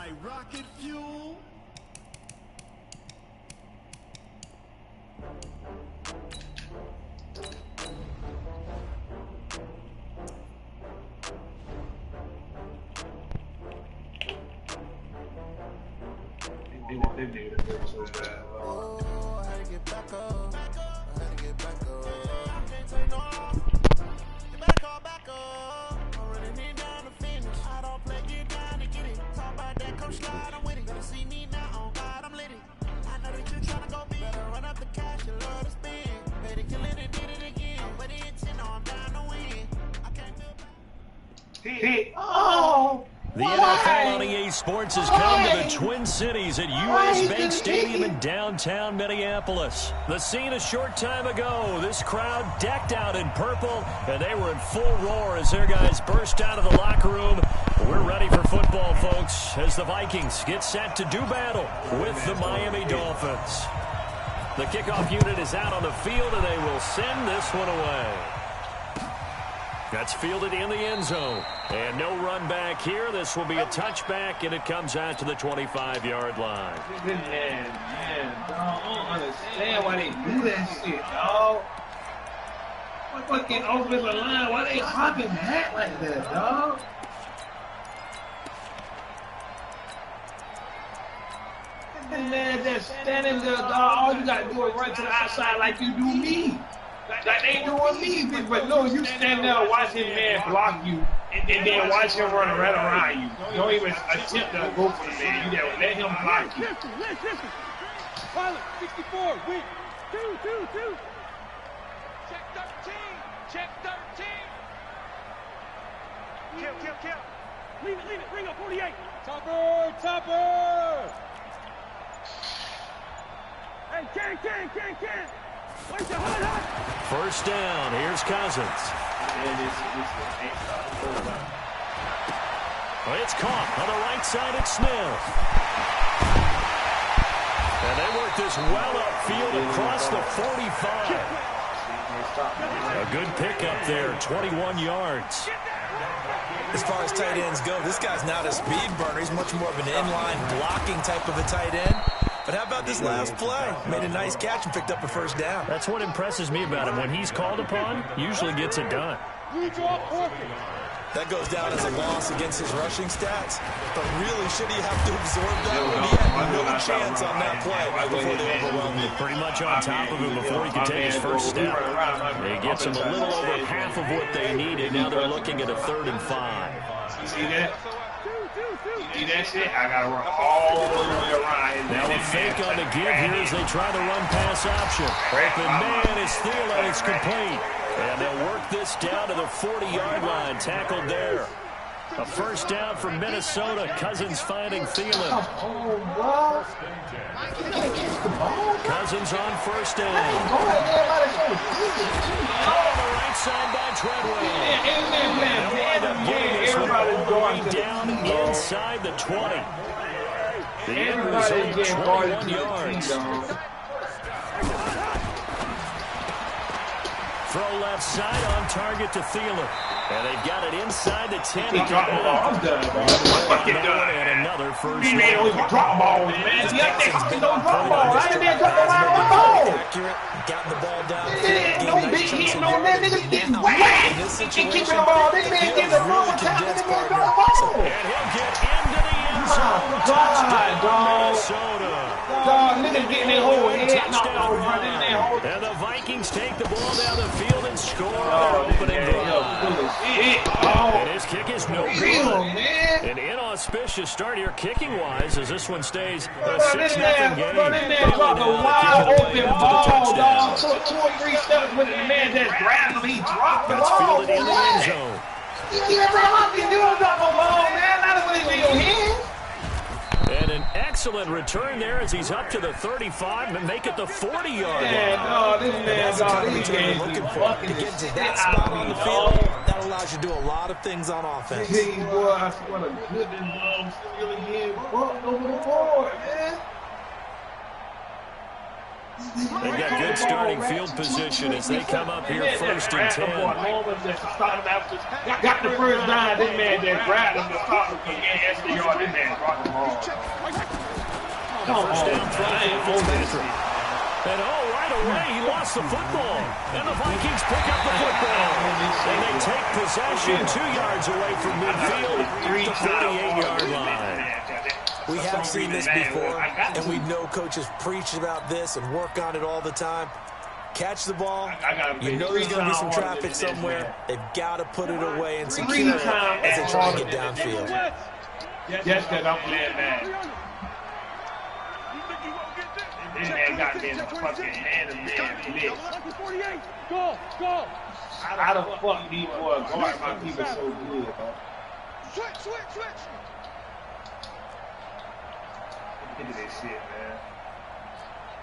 my rocket fuel? Oh, I had to get back up. I had to get back up. I can't take no more. You better call back up. I'm running it down to finish. I don't play, get down to get it. Talk about that, come slide, I'm with it. Better see me now, on God, I'm lit it. I know that you're trying to go big. Better run up the cash, you love to spend. Better kill it and did it again. But it's in, I'm down to win. I can't feel Oh! The NFL on EA Sports has come to the Twin Cities at US Bank Stadium in downtown Minneapolis. The scene a short time ago, this crowd decked out in purple, and they were in full roar as their guys burst out of the locker room. We're ready for football, folks, as the Vikings get set to do battle with the Miami Dolphins. The kickoff unit is out on the field, and they will send this one away. That's fielded in the end zone. And no run back here. This will be a touchback, and it comes out to the 25-yard line. Man, dog, I don't understand why they do that shit, dog. What fucking offensive line? Why they hopping back like that, dog? This man just standing there, dog. All you gotta do is run to the outside like you do me. Like they doing me, but no, you stand there and watch this man block you, and then watch him run right around you. You don't even attempt to go for the man. You gotta let him block you. Listen. Pilot, 64, win. Two. Check 13. Kill. Leave it, bring up 48. Topper. Hey, can. Where's the hot? First down. Here's Cousins. Well, it's caught on the right side. It's Smith. And they work this well upfield across the 45. A good pickup there, 21 yards. As far as tight ends go, this guy's not a speed burner. He's much more of an inline blocking type of a tight end. But how about this last play? Made a nice catch and picked up a first down. That's what impresses me about him. When he's called upon, usually gets it done. That goes down as a loss against his rushing stats. But really, should he have to absorb that when he had no chance on that play before they overwhelmed him? Pretty much on top of him before he could take his first step. He gets him a little over half of what they needed. Now they're looking at a 3rd and 5. You see that? See that shit? I gotta run all the way around. Now a fake on the give here as they try to run pass option. Open man is Thielen. It's complete. And they'll work this down to the 40-yard line. Tackled there. A first down from Minnesota. Cousins finding Thielen. Cousins on first down. On the right side by Treadwell. They'll wind up getting this one all the way down inside the 20. The end result, 21 yards. Throw left side on target to Thielen. And they've got it inside the 10. I'm done, bro. Fucking done. And another first He made only drop balls, man. See, I think no drop balls. I ain't been dropping my ball. Accurate, got the ball down. No big hit, no that nigga getting whacked. He keeping the ball. This man getting the ball. This man drop the ball. And he'll get into the end zone. God, dog. Minnesota. Dog, niggas getting their whole head knocked off running their whole. And the Vikings take the ball down the field and score their opening drive. And his kick is no good. An inauspicious start here kicking-wise as this one stays a 6-0 game. Bro, this man dropped a wide open ball, dog. Took 2 or 3 steps with it. The man just grabbed him. He dropped the ball. That's fielded in the end zone. You never drop a ball, man. Not when it's in your hands. And an excellent return there as he's up to the 35 and make it the 40-yard line. Yeah, this man, dog, That's the kind of looking for. To get to that spot on the field, that allows you to do a lot of things on offense. Hey, boy, I swear to goodness, dog, still getting bumped over the board, man. They've got good starting field position as they come up here first and 10. Got the first down, this man just grabbed him to stop him from getting extra yard. This man brought the ball. First down throw for Fitzpatrick. And right away, he lost the football. And the Vikings pick up the football. And they take possession 2 yards away from midfield, the 48-yard line. We have seen this before, and we know coaches preach about this and work on it all the time. Catch the ball. You know there's going to be some traffic somewhere. They've got to put it away and secure it as they try to get downfield. Just because I'm playing man. This man got me in the fucking hand of man. Go! How the fuck these boys guard my people so good, bro? Switch! Look at this shit, man.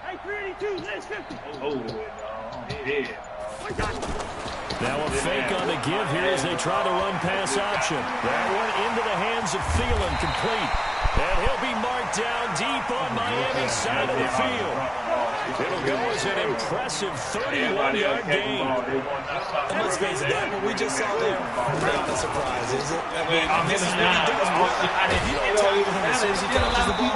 Hey, 382, let's 50. Oh, yeah. Now a fake on the give here as they try to run pass option. That one into the hands of Thielen, complete. And he'll be marked down deep on Miami's side of the field. It'll go as an impressive 31-yard gain. And let's face it, that what we just saw there, not a surprise, is it? I mean, this is what he does well. If you don't tackle him as soon as he touches the ball,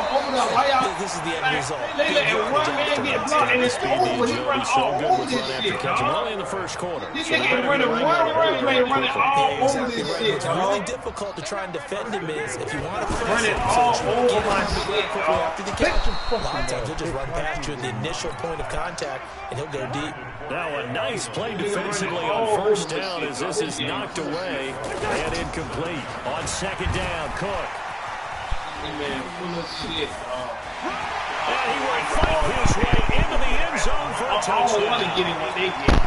this is the end result. And it's over. He runs all over this shit, early in the first quarter. This nigga running one run play, running all over this shit, What's really difficult to try and defend him is if you want to press him, all over my shit, after the catch. A lot of times he'll just run past you at the initial point of contact, and he'll go deep. Now a nice play defensively on first down as this is knocked away and incomplete. On second down, Cook. Man, full of shit, And he will fight his way into the end zone for a touchdown.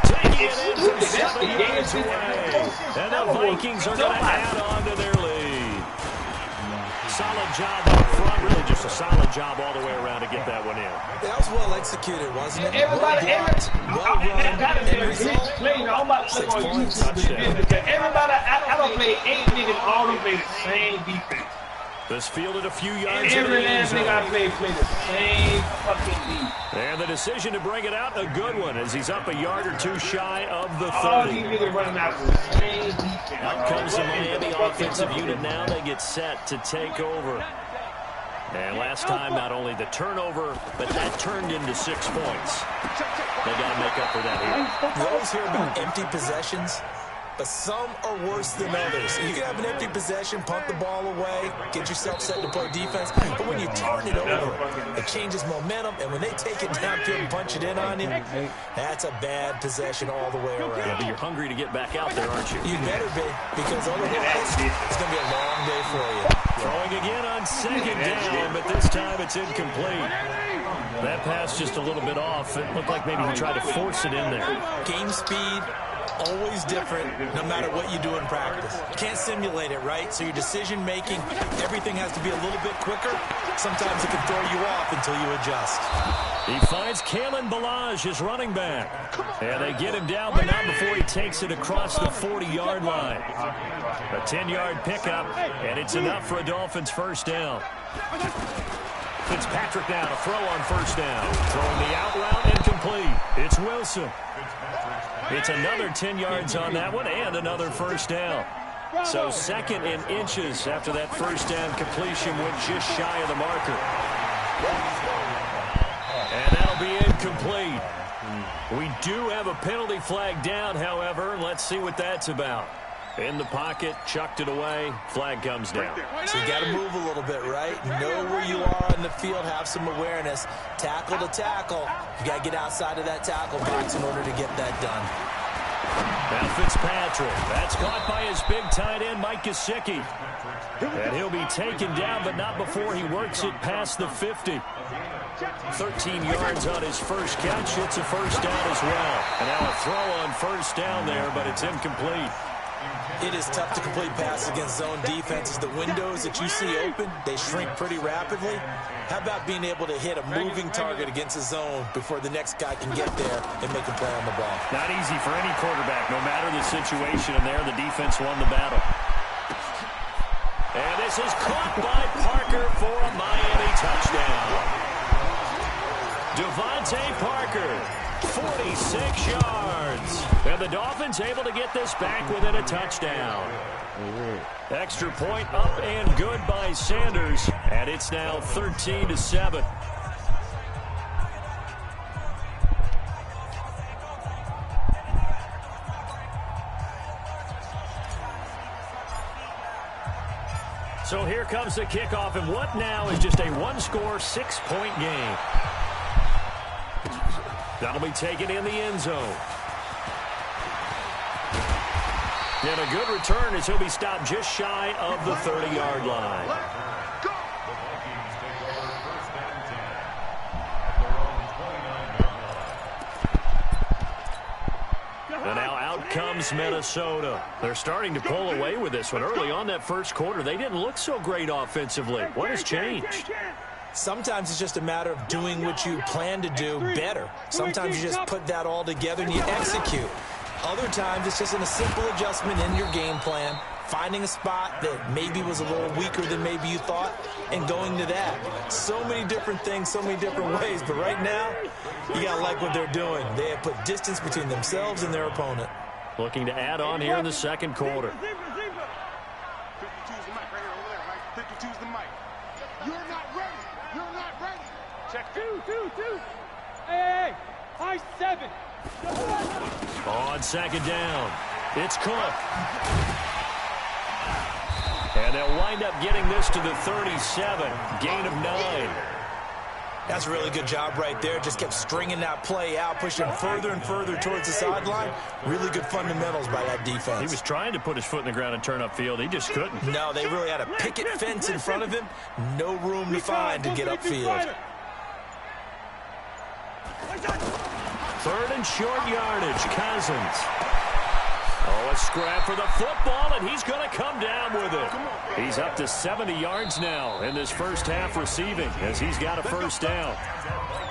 Taking it in from 7 yards away. And the Vikings are going to add on to their lead. Solid job up front, really just a solid job all the way around to get that one in. That was well executed, wasn't it? Everybody, I don't play 8 niggas, all of them play the same defense. This fielded a few yards. Every last nigga I play the same fucking defense. And the decision to bring it out, a good one, as he's up a yard or two shy of the 30. All these niggas running out the same defense. Out comes the Miami offensive unit now. They get set to take over. And last time, not only the turnover, but that turned into 6 points. They got to make up for that here. You always hear about empty possessions, but some are worse than others. You can have an empty possession, punt the ball away, get yourself set to play defense, but when you turn it over, it changes momentum, and when they take it downfield and punch it in on you, that's a bad possession all the way around. Yeah, but you're hungry to get back out there, aren't you? You better be, because otherwise it's going to be a long day for you. Throwing again on second down, but this time it's incomplete. That pass just a little bit off. It looked like maybe he tried to force it in there. Game speed, always different no matter what you do in practice. You can't simulate it, right? So your decision making, everything has to be a little bit quicker. Sometimes it can throw you off until you adjust. He finds Kalen Ballage, his running back. And they get him down, but not before he takes it across the 40-yard line. A 10-yard pickup, and it's enough for a Dolphins first down. Fitzpatrick now to throw on first down. Throwing the out route and complete. It's Wilson. It's another 10 yards on that one and another first down. So second in inches after that first down completion went just shy of the marker. And that'll be incomplete. We do have a penalty flag down, however. Let's see what that's about. In the pocket, chucked it away, flag comes down. So you got to move a little bit, right? Know where you are on the field, have some awareness. Tackle to tackle. You got to get outside of that tackle box in order to get that done. Now Fitzpatrick, that's caught by his big tight end, Mike Gesicki. And he'll be taken down, but not before he works it past the 50. 13 yards on his first catch. It's a first down as well. And now a throw on first down there, but it's incomplete. It is tough to complete passes against zone defenses. The windows that you see open, they shrink pretty rapidly. How about being able to hit a moving target against a zone before the next guy can get there and make a play on the ball? Not easy for any quarterback, no matter the situation, and there the defense won the battle. And this is caught by Parker for a Miami touchdown. Devontae Parker, 46 yards. And the Dolphins able to get this back within a touchdown. Extra point up and good by Sanders. And it's now 13-7. So here comes the kickoff, and what now is just a one-score, 6-point game. That'll be taken in the end zone. And a good return as he'll be stopped just shy of the 30-yard line. And now out comes Minnesota. They're starting to pull away with this one. Early on that first quarter, they didn't look so great offensively. What has changed? Sometimes it's just a matter of doing what you plan to do better. Sometimes you just put that all together and you execute. Other times it's just a simple adjustment in your game plan, finding a spot that maybe was a little weaker than maybe you thought, and going to that. So many different things, so many different ways, but right now, you got to like what they're doing. They have put distance between themselves and their opponent. Looking to add on here in the second quarter. 52's the mic right here, over there, right? 52's the mic. You're not ready. You're not ready. Check. Two. Hey, high 7. On second down, it's Cook. And they'll wind up getting this to the 37, gain of 9. That's a really good job right there. Just kept stringing that play out, pushing further and further towards the sideline. Really good fundamentals by that defense. He was trying to put his foot in the ground and turn upfield. He just couldn't. No, they really had a picket fence in front of him. No room to find to get upfield. Third and short yardage, Cousins. Oh, a scrap for the football, and he's going to come down with it. He's up to 70 yards now in this first half receiving as he's got a first down.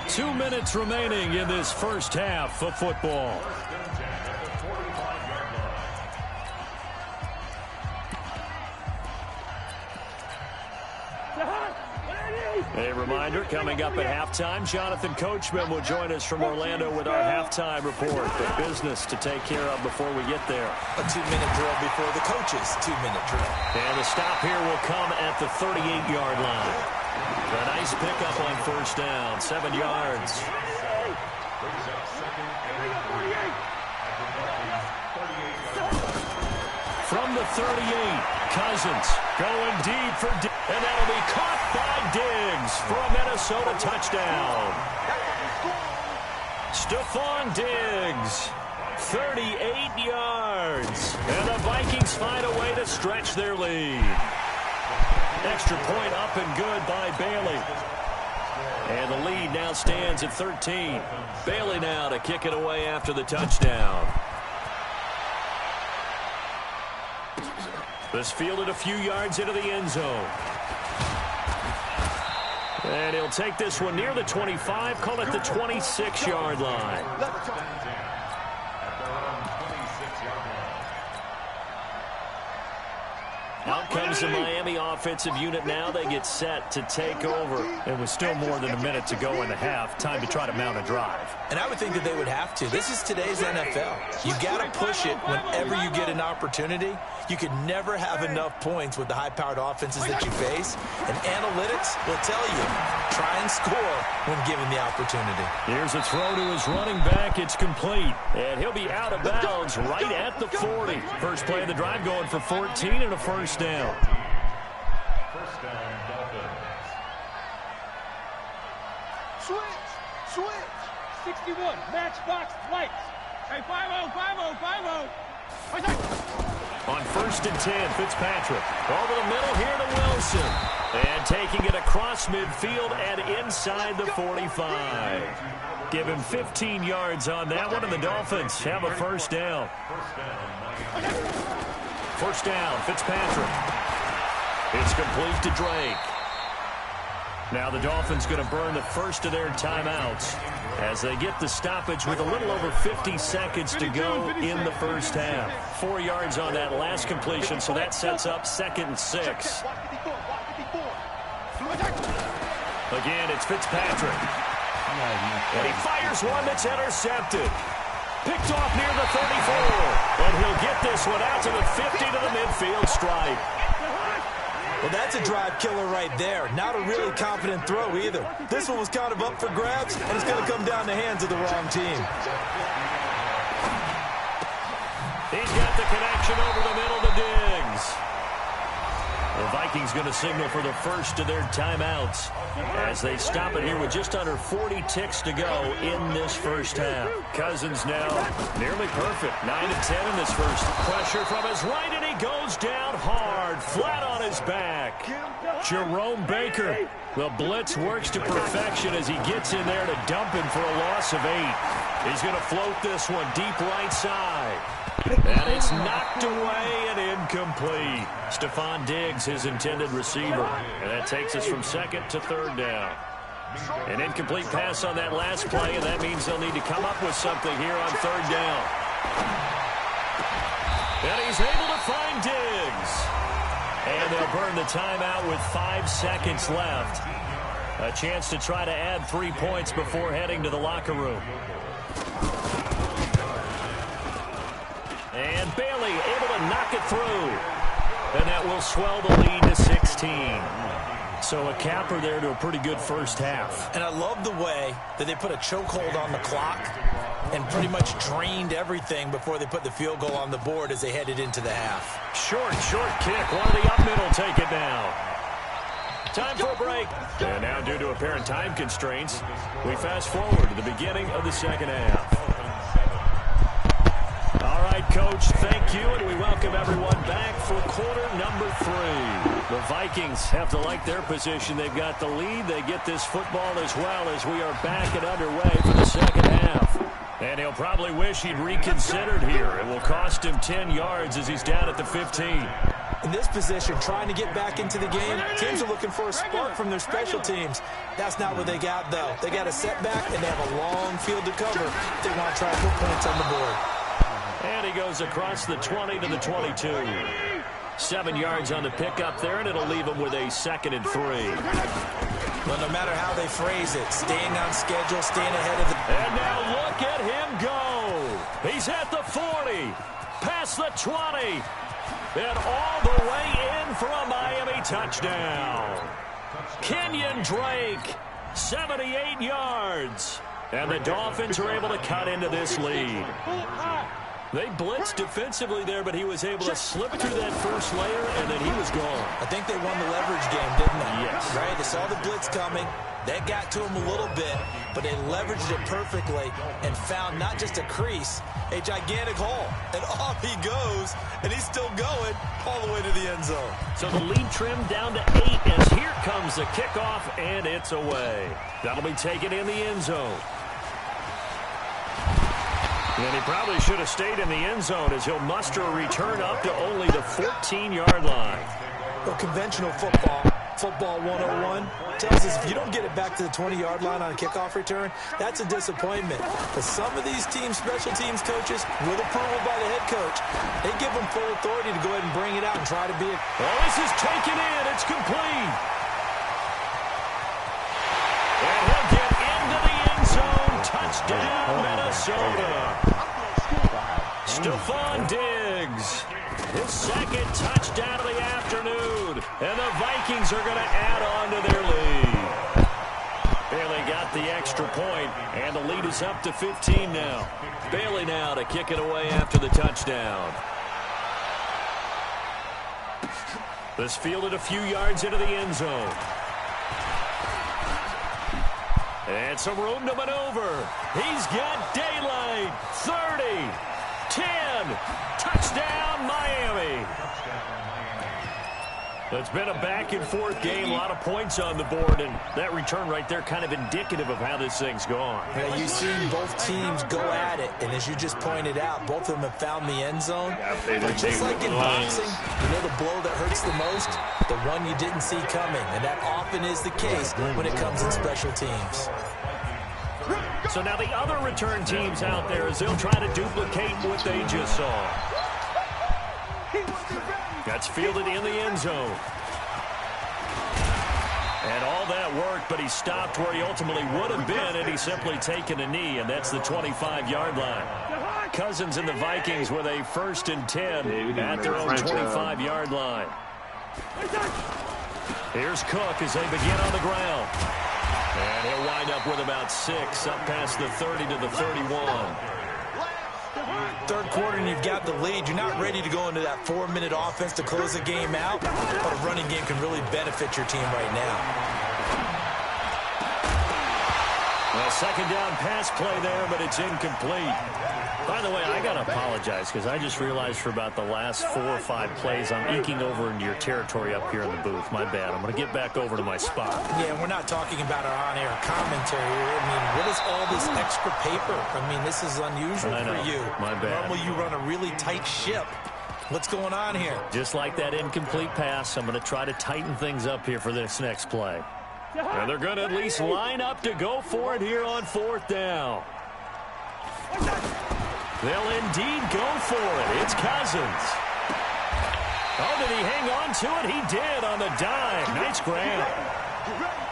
2 minutes remaining in this first half of football. A reminder, coming up at halftime, Jonathan Coachman will join us from Orlando with our halftime report. But business to take care of before we get there. A 2-minute drill before the coach's 2-minute drill. And the stop here will come at the 38-yard line. A nice pickup on first down, 7 yards. From the 38, Cousins going deep for Diggs. And that'll be caught by Diggs for a Minnesota touchdown. Stephon Diggs, 38 yards. And the Vikings find a way to stretch their lead. Extra point up and good by Bailey. And the lead now stands at 13. Bailey now to kick it away after the touchdown. This fielded a few yards into the end zone. And he'll take this one near the 25, call it the 26-yard line. Out comes the Miami offensive unit now. They get set to take over. It was still more than a minute to go in the half. Time to try to mount a drive. And I would think that they would have to. This is today's NFL. You got to push it whenever you get an opportunity. You could never have enough points with the high-powered offenses that you face. And analytics will tell you, try and score when given the opportunity. Here's a throw to his running back. It's complete. And he'll be out of bounds right at the 40. First play of the drive going for 14 and a first down. First down, Dolphins. Switch. 61, matchbox lights. Hey, 5-0. On first and 10, Fitzpatrick. Over the middle here to Wilson. And taking it across midfield and inside the 45. Give him 15 yards on that one, and the Dolphins have a first down. First down, Fitzpatrick. It's complete to Drake. Now the Dolphins going to burn the first of their timeouts as they get the stoppage with a little over 50 seconds to go in the first half. 4 yards on that last completion, so that sets up 2nd and 6. Again, it's Fitzpatrick. And he fires one that's intercepted. Picked off near the 34. And he'll get this one out to the 50 to the midfield stripe. Well, that's a drive killer right there. Not a really confident throw either. This one was kind of up for grabs, and it's going to come down the hands of the wrong team. He's got the connection over the middle to Diggs. The Vikings going to signal for the first of their timeouts as they stop it here with just under 40 ticks to go in this first half. Cousins now nearly perfect. 9 of 10 in this first. Pressure from his right, and he goes down hard, flat on his back. Jerome Baker, the blitz works to perfection as he gets in there to dump him for a loss of 8. He's going to float this one deep right side. And it's knocked away and incomplete. Stephon Diggs, his intended receiver. And that takes us from second to third down. An incomplete pass on that last play, and that means they'll need to come up with something here on third down. And he's able to find Diggs. And they'll burn the timeout with 5 seconds left. A chance to try to add 3 points before heading to the locker room. And Bailey able to knock it through. And that will swell the lead to 16. So a capper there to a pretty good first half. And I love the way that they put a chokehold on the clock and pretty much drained everything before they put the field goal on the board as they headed into the half. Short kick. One of the up middle take it down. Time for a break. And now due to apparent time constraints, we fast forward to the beginning of the second half. All right, Coach, thank you, and we welcome everyone back for quarter number 3. The Vikings have to like their position. They've got the lead. They get this football as well as we are back and underway for the second half. And he'll probably wish he'd reconsidered here. It will cost him 10 yards as he's down at the 15. In this position, trying to get back into the game, teams are looking for a spark from their special teams. That's not what they got, though. They got a setback, and they have a long field to cover if they want to try to put points on the board. And he goes across the 20 to the 22. 7 yards on the pickup there, and it'll leave him with a 2nd and 3. Well, no matter how they phrase it, staying on schedule, staying ahead of the... And now look at him go. He's at the 40, past the 20, and all the way in for a Miami touchdown. Kenyon Drake, 78 yards. And the Dolphins are able to cut into this lead. They blitzed defensively there, but he was able to slip through that first layer, and then he was gone. I think they won the leverage game, didn't they? Yes. Right? They saw the blitz coming. That got to him a little bit, but they leveraged it perfectly and found not just a crease, a gigantic hole. And off he goes, and he's still going all the way to the end zone. So the lead trimmed down to 8 as here comes the kickoff, and it's away. That'll be taken in the end zone. And he probably should have stayed in the end zone as he'll muster a return up to only the 14-yard line. Well, conventional football 101, tells us if you don't get it back to the 20-yard line on a kickoff return, that's a disappointment. But some of these teams, special teams coaches, with approval by the head coach, they give them full authority to go ahead and bring it out and try to be a... Oh, this is taken in. It's complete. And he'll get into the end zone. Touchdown, Minnesota. Stephon Diggs, his 2nd touchdown of the afternoon. And the Vikings are going to add on to their lead. Bailey got the extra point, and the lead is up to 15 now. Bailey now to kick it away after the touchdown. This fielded a few yards into the end zone. And some room to maneuver. He's got daylight. 30, 10, touchdown Miami. It's been a back-and-forth game, a lot of points on the board, and that return right there kind of indicative of how this thing's gone. Yeah, you've seen both teams go at it, and as you just pointed out, both of them have found the end zone. But just like in boxing, you know the blow that hurts the most? The one you didn't see coming, and that often is the case when it comes in special teams. So now the other return teams out there, as they'll try to duplicate what they just saw. That's fielded in the end zone. And all that worked, but he stopped where he ultimately would have been, and he's simply taken a knee, and that's the 25-yard line. Cousins and the Vikings with a 1st and 10 at their own 25-yard line. Here's Cook as they begin on the ground. And he'll wind up with about 6, up past the 30 to the 31. Third quarter and you've got the lead. You're not ready to go into that 4-minute offense to close the game out, but a running game can really benefit your team right now. A second down pass play there, but it's incomplete. By the way, I got to apologize because I just realized for about the last 4 or 5 plays I'm eking over into your territory up here in the booth. My bad. I'm going to get back over to my spot. Yeah, we're not talking about our on-air commentary here. I mean, what is all this extra paper? I mean, this is unusual for you. My bad. Normally you run a really tight ship. What's going on here? Just like that incomplete pass, I'm going to try to tighten things up here for this next play. And they're going to at least line up to go for it here on 4th down. They'll indeed go for it. It's Cousins. Oh, did he hang on to it? He did on the dive. Nice grab.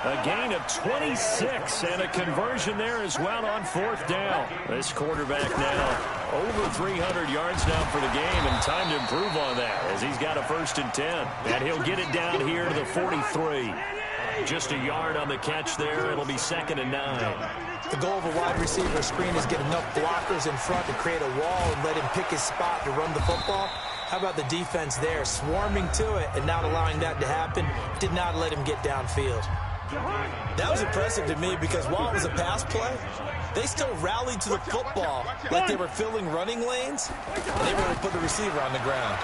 A gain of 26 and a conversion there as well on 4th down. This quarterback now over 300 yards now for the game, and time to improve on that as he's got a 1st and 10. And he'll get it down here to the 43. Just a yard on the catch there. It'll be 2nd and 9. The goal of a wide receiver screen is get enough blockers in front to create a wall and let him pick his spot to run the football. How about the defense there, swarming to it and not allowing that to happen? Did not let him get downfield. That was impressive to me because while it was a pass play, they still rallied to the football like they were filling running lanes, and they were able to put the receiver on the ground.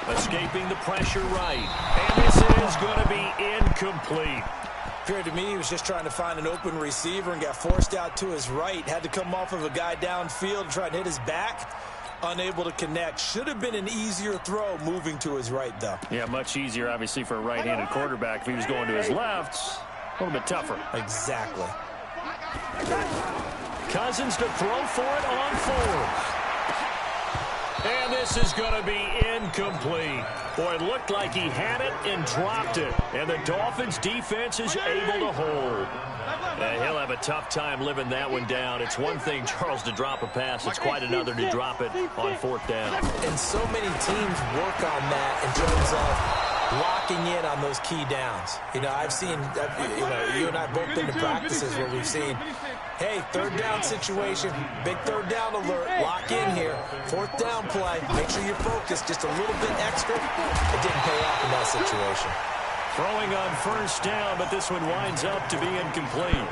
Escaping the pressure right. And this is going to be incomplete. Appeared to me he was just trying to find an open receiver and got forced out to his right. Had to come off of a guy downfield and try and hit his back. Unable to connect. Should have been an easier throw moving to his right, though. Yeah, much easier, obviously, for a right-handed quarterback. If he was going to his left, a little bit tougher. Exactly. Cousins to throw for it on 4th. And this is going to be incomplete. Boy, it looked like he had it and dropped it. And the Dolphins' defense is able to hold. And he'll have a tough time living that one down. It's one thing, Charles, to drop a pass. It's quite another to drop it on 4th down. And so many teams work on that in terms of locking in on those key downs. You know, I've seen, you and I both been to practices where we've seen, hey, 3rd down situation, big 3rd down alert, lock in here, 4th down play, make sure you're focused just a little bit extra. It didn't pay off in that situation. Throwing on 1st down, but this one winds up to be incomplete.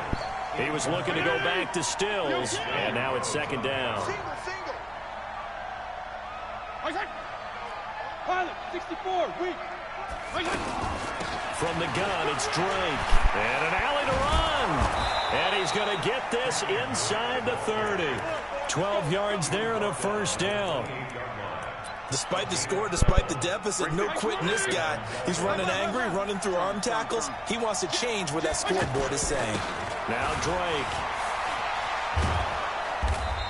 He was looking to go back to Stills, and now it's 2nd down. 64, weak. From the gun, it's Drake. And an alley to run. And he's going to get this inside the 30. 12 yards there and a 1st down. Despite the score, despite the deficit, no quitting this guy. He's running angry, running through arm tackles. He wants to change what that scoreboard is saying. Now Drake.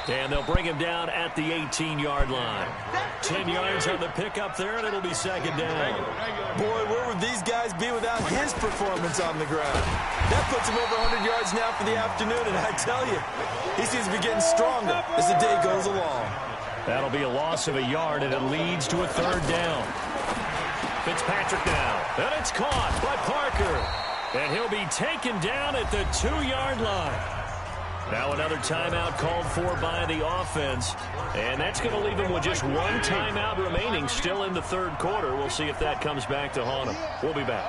And they'll bring him down at the 18-yard line. 10 yards on the pickup there, and it'll be 2nd down. Boy, where would these guys be without his performance on the ground? That puts him over 100 yards now for the afternoon, and I tell you, he seems to be getting stronger as the day goes along. That'll be a loss of a yard, and it leads to a 3rd down. Fitzpatrick now, and it's caught by Parker. And he'll be taken down at the 2-yard line. Now another timeout called for by the offense, and that's going to leave him with just one timeout remaining still in the 3rd quarter. We'll see if that comes back to haunt him. We'll be back.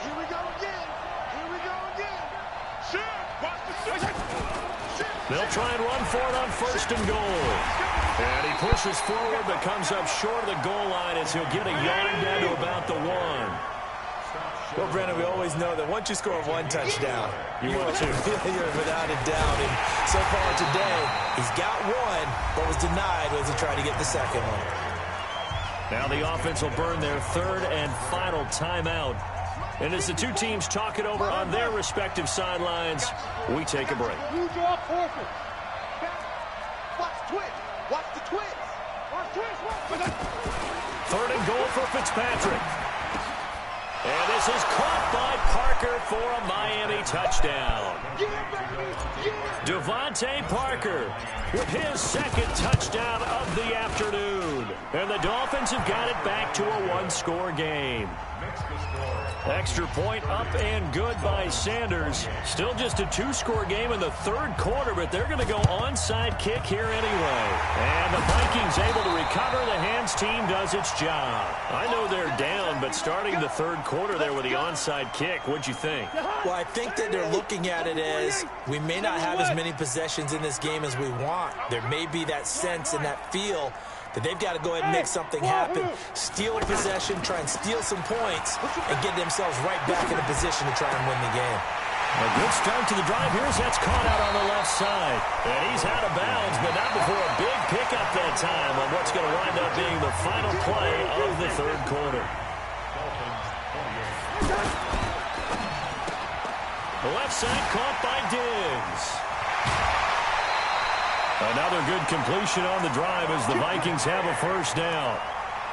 Here we go again. Here we go again. Shoot. Watch the shoot. They'll try and run for it on 1st and goal. And he pushes forward but comes up short of the goal line as he'll get a yard down to about the 1. Well, Brandon, we always know that once you score one touchdown, you want to. You're without a doubt. And so far today, he's got one, but was denied as he tried to get the 2nd one. Now the offense will burn their 3rd and final timeout. And as the two teams talk it over on their respective sidelines, we take a break. You draw forfeit. Watch the twist. Watch the twist. Watch the twist. 3rd and goal for Fitzpatrick. And this is caught by Parker for a Miami touchdown. Devontae Parker with his second touchdown of the afternoon. And the Dolphins have got it back to a one-score game. Extra point up and good by Sanders. Still just a two-score game in the third quarter, but they're going to go onside kick here anyway. And the Vikings able to recover. The hands team does its job. I know they're down, but starting the third quarter there with the onside kick, what'd you think? Well, I think that they're looking at it as we may not have as many possessions in this game as we want. There may be that sense and that feel that they've got to go ahead and make something happen, steal a possession, try and steal some points, and get themselves right back in a position to try and win the game. A good start to the drive. Here's that's caught out on the left side. And he's out of bounds, but not before a big pickup that time on what's going to wind up being the final play of the third quarter. The left side caught by Diggs. Another good completion on the drive as the Vikings have a first down.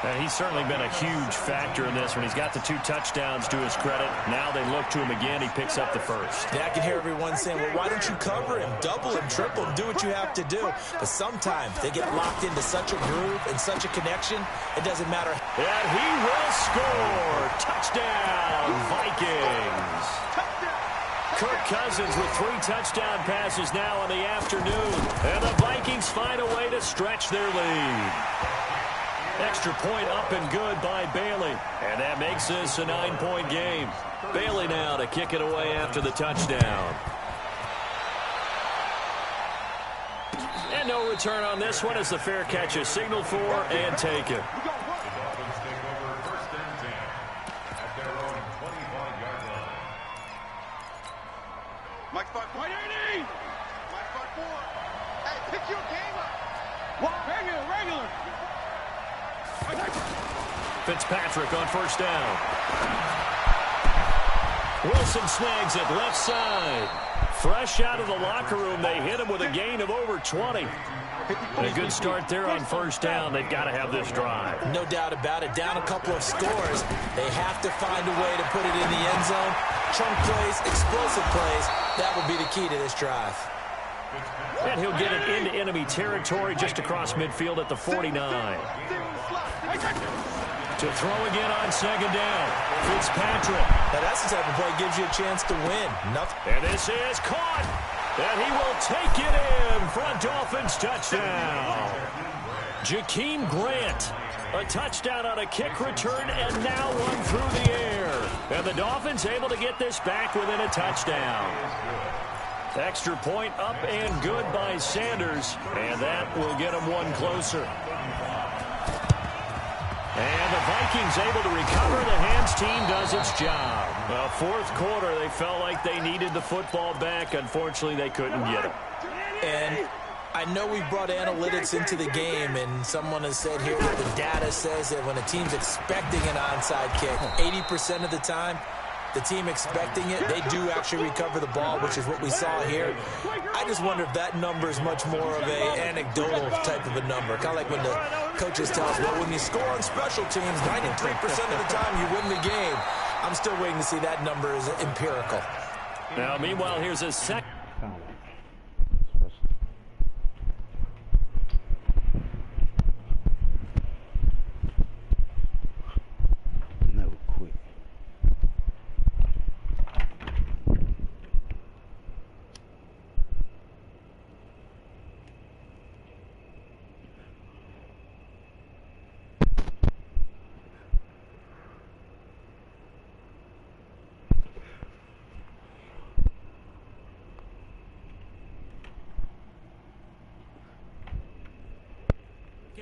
And he's certainly been a huge factor in this one. He's got the 2 touchdowns to his credit. Now they look to him again. He picks up the first. Yeah, I can hear everyone saying, well, why don't you cover him, double him, triple him, do what you have to do. But sometimes they get locked into such a groove and such a connection, it doesn't matter. And he will score. Touchdown, Vikings. Kirk Cousins with 3 touchdown passes now in the afternoon. And the Vikings find a way to stretch their lead. Extra point up and good by Bailey. And that makes this a 9-point game. Bailey now to kick it away after the touchdown. And no return on this one as the fair catch is signaled for and taken. Mike Spot 180. Mike Spot 4. Hey, pick your game up. What? Regular. Fitzpatrick on first down. Wilson snags it left side. Fresh out of the locker room, they hit him with a gain of over 20. And a good start there on first down. They've got to have this drive. No doubt about it. Down a couple of scores. They have to find a way to put it in the end zone. Chunk plays, explosive plays. That will be the key to this drive. And he'll get it into enemy territory just across midfield at the 49. To throw again on second down. Fitzpatrick. Now that's the type of play that gives you a chance to win. Nothing. And this is caught. And he will take it in for a Dolphins touchdown. Jakeem Grant. A touchdown on a kick return and now one through the air. And the Dolphins able to get this back within a touchdown. Extra point up and good by Sanders. And that will get him one closer. And the Vikings able to recover. The hands team does its job. Well, fourth quarter, they felt like they needed the football back. Unfortunately, they couldn't get it. And I know we brought analytics into the game, and someone has said here that the data says that when a team's expecting an onside kick, 80% of the time, the team expecting it, they do actually recover the ball, which is what we saw here. I just wonder if that number is much more of an anecdotal type of a number. Kind of like when the coaches tell us, well, when you score on special teams, 93% of the time you win the game. I'm still waiting to see that number is empirical. Now, meanwhile, here's a second.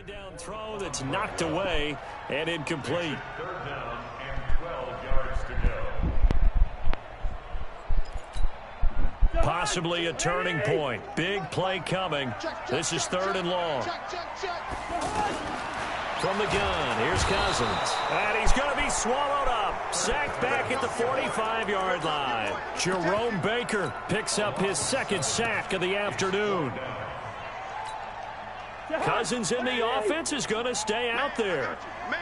Down throw that's knocked away and incomplete. Third down and 12 yards to go. Possibly a turning point. Big play coming. This is third and long. From the gun, here's Cousins. And he's going to be swallowed up. Sacked back at the 45-yard line. Jerome Baker picks up his second sack of the afternoon. Cousins in the offense is going to stay out there.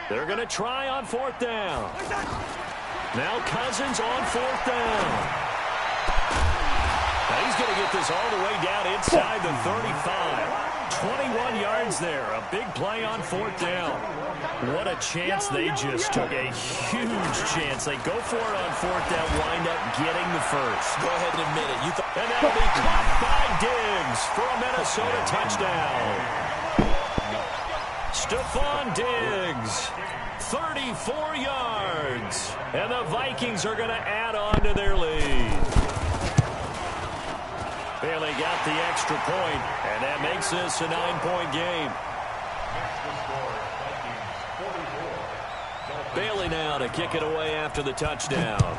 They're going to try on fourth down. Now Cousins on 4th down. Now he's going to get this all the way down inside the 35. 21 yards there. A big play on 4th down. What a chance they just took. A huge chance. They go for it on 4th down, wind up getting the first. Go ahead and admit it. And that'll be caught by Diggs for a Minnesota touchdown. Stephon Diggs, 34 yards. And the Vikings are going to add on to their lead. Bailey got the extra point, and that makes this a 9-point game. Bailey now to kick it away after the touchdown.